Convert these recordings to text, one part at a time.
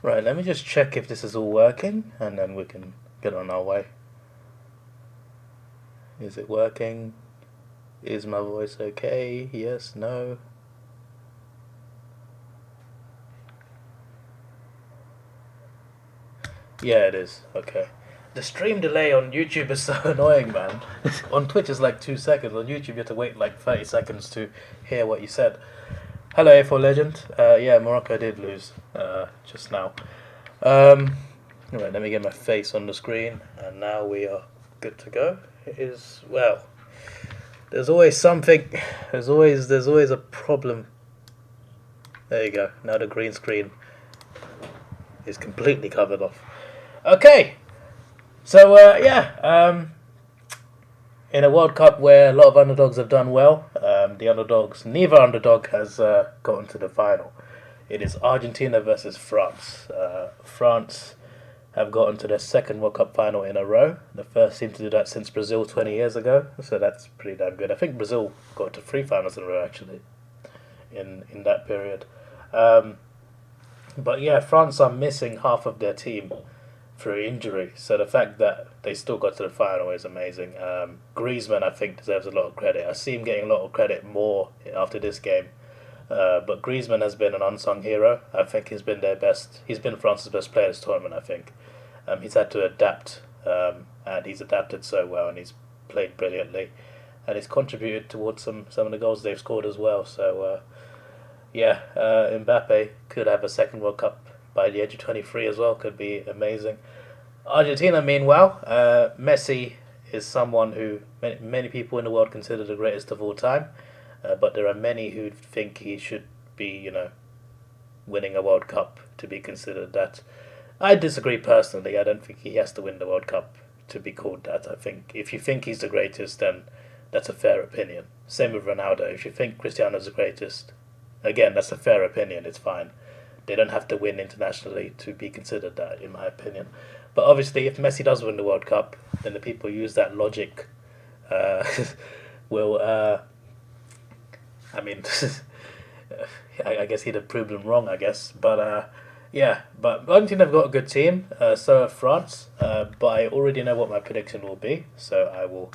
Right, let me just check if this is all working, and then we can get on our way. Is it working? Is my voice okay? Yes, no? Yeah, it is. Okay. The stream delay on YouTube is so annoying, man. On Twitch it's like 2 seconds. On YouTube you have to wait like 30 seconds to hear what you said. Hello, A4 Legend. Yeah, Morocco did lose just now. Right, let me get my face on the screen, and now we are good to go. It is, well, there's always something. There's always a problem. There you go. Now the green screen is completely covered off. Okay, so in a World Cup where a lot of underdogs have done well, neither underdog has gotten to the final. It is Argentina versus France. France have gotten to their second World Cup final in a row. The first team to do that since Brazil 20 years ago, so that's pretty damn good. I think Brazil got to 3 finals in a row actually in that period. But yeah, France are missing half of their team through injury, so the fact that they still got to the final is amazing. Griezmann, I think, deserves a lot of credit. I see him getting a lot of credit more after this game. But Griezmann has been an unsung hero. I think he's been their best. He's been France's best player this tournament, I think. He's had to adapt, and he's adapted so well, and he's played brilliantly, and he's contributed towards some of the goals they've scored as well. So, Mbappe could have a second World Cup by the age of 23 as well. Could be amazing. Argentina, meanwhile, Messi is someone who many people in the world consider the greatest of all time. But there are many who think he should be, winning a World Cup to be considered that. I disagree personally. I don't think he has to win the World Cup to be called that. I think if you think he's the greatest, then that's a fair opinion. Same with Ronaldo. If you think Cristiano's the greatest, again, that's a fair opinion. It's fine. They don't have to win internationally to be considered that, in my opinion. But obviously, if Messi does win the World Cup, then the people use that logic will... I guess he'd have proved them wrong, I guess. But Argentina have got a good team, so have France. But I already know what my prediction will be, so I will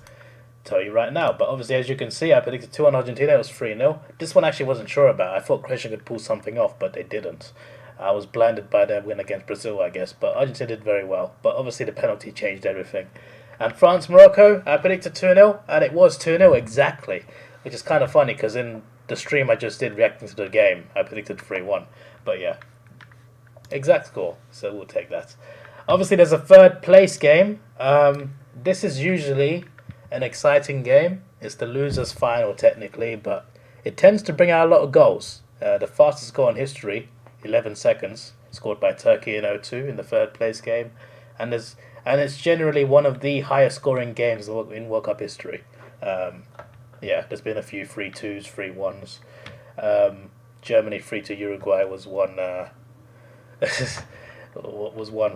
tell you right now. But obviously, as you can see, I predicted 2 on Argentina. It was 3-0. This one I actually wasn't sure about. I thought Croatia could pull something off, but they didn't. I was blinded by their win against Brazil, I guess. But Argentina did very well. But obviously, the penalty changed everything. And France-Morocco, I predicted 2-0, and it was 2-0 exactly. Which is kind of funny because in the stream I just did reacting to the game, I predicted 3-1. But yeah, exact score, so we'll take that. Obviously, there's a third place game. This is usually an exciting game. It's the loser's final, technically, but it tends to bring out a lot of goals. The fastest goal in history, 11 seconds, scored by Turkey in 0-2 in the third place game. And it's generally one of the highest scoring games in World Cup history. There's been a few 3-2s, 3-1s. Germany 3-2 Uruguay was one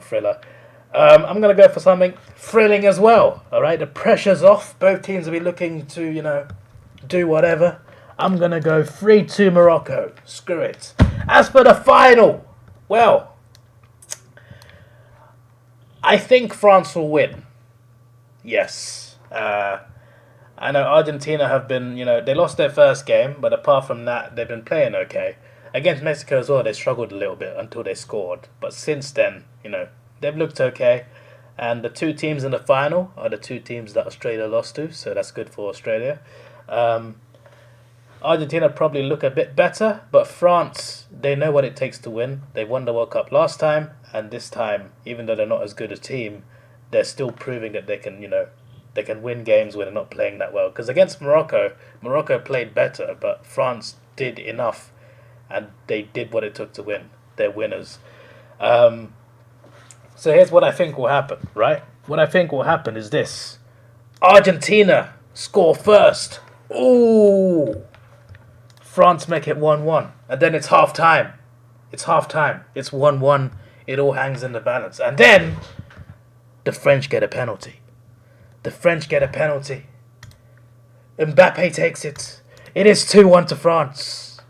thriller. I'm going to go for something thrilling as well. All right, the pressure's off. Both teams will be looking to, do whatever. I'm going to go 3-2 Morocco. Screw it. As for the final, well, I think France will win. Yes. I know Argentina have been, they lost their first game, but apart from that, they've been playing okay. Against Mexico as well, they struggled a little bit until they scored. But since then, they've looked okay. And the 2 teams in the final are the 2 teams that Australia lost to, so that's good for Australia. Argentina probably look a bit better, but France, they know what it takes to win. They won the World Cup last time, and this time, even though they're not as good a team, they're still proving that they can, they can win games when they're not playing that well. Because against Morocco played better, but France did enough, and they did what it took to win. They're winners. So here's what I think will happen, right? What I think will happen is this. Argentina score first. Ooh. France make it 1-1. And then it's half time. It's 1-1. It all hangs in the balance. And then the French get a penalty. Mbappe takes it. It is 2-1 to France.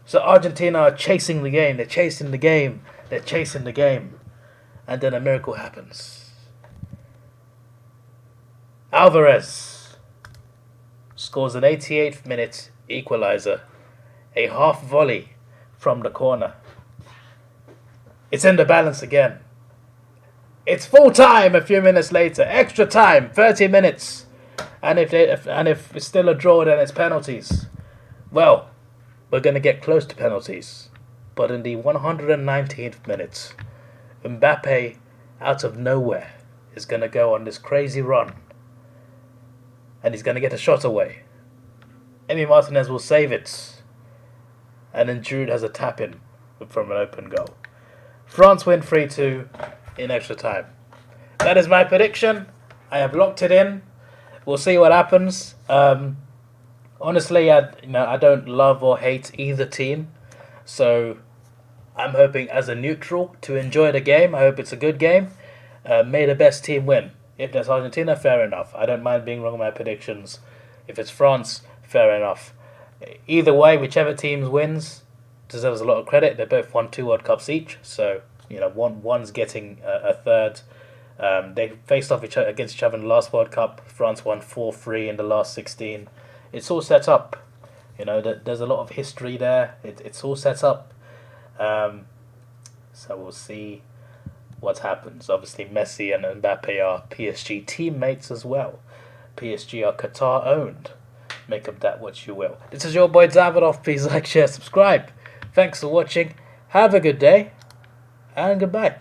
So Argentina are chasing the game. They're They're chasing the game. And then a miracle happens. Alvarez scores an 88th minute equaliser. A half volley from the corner. It's in the balance again. It's full time a few minutes later. Extra time, 30 minutes. And if it's still a draw, then it's penalties. Well, we're going to get close to penalties. But in the 119th minute, Mbappe, out of nowhere, is going to go on this crazy run. And he's going to get a shot away. Emi Martinez will save it. And then Giroud has a tap-in from an open goal. France win 3-2 in extra time. That is my prediction. I have locked it in. We'll see what happens. Honestly, I don't love or hate either team. So I'm hoping as a neutral to enjoy the game. I hope it's a good game. May the best team win. If that's Argentina, fair enough. I don't mind being wrong on my predictions. If it's France, fair enough. Either way, whichever team wins deserves a lot of credit. They both won 2 World Cups each. So, one's getting a third. They faced off against each other in the last World Cup. France won 4-3 in the last 16. It's all set up. There's a lot of history there. It's all set up. So we'll see what happens. Obviously, Messi and Mbappe are PSG teammates as well. PSG are Qatar owned. Make of that what you will. This is your boy Davidoff. Please like, share, subscribe. Thanks for watching. Have a good day. And goodbye.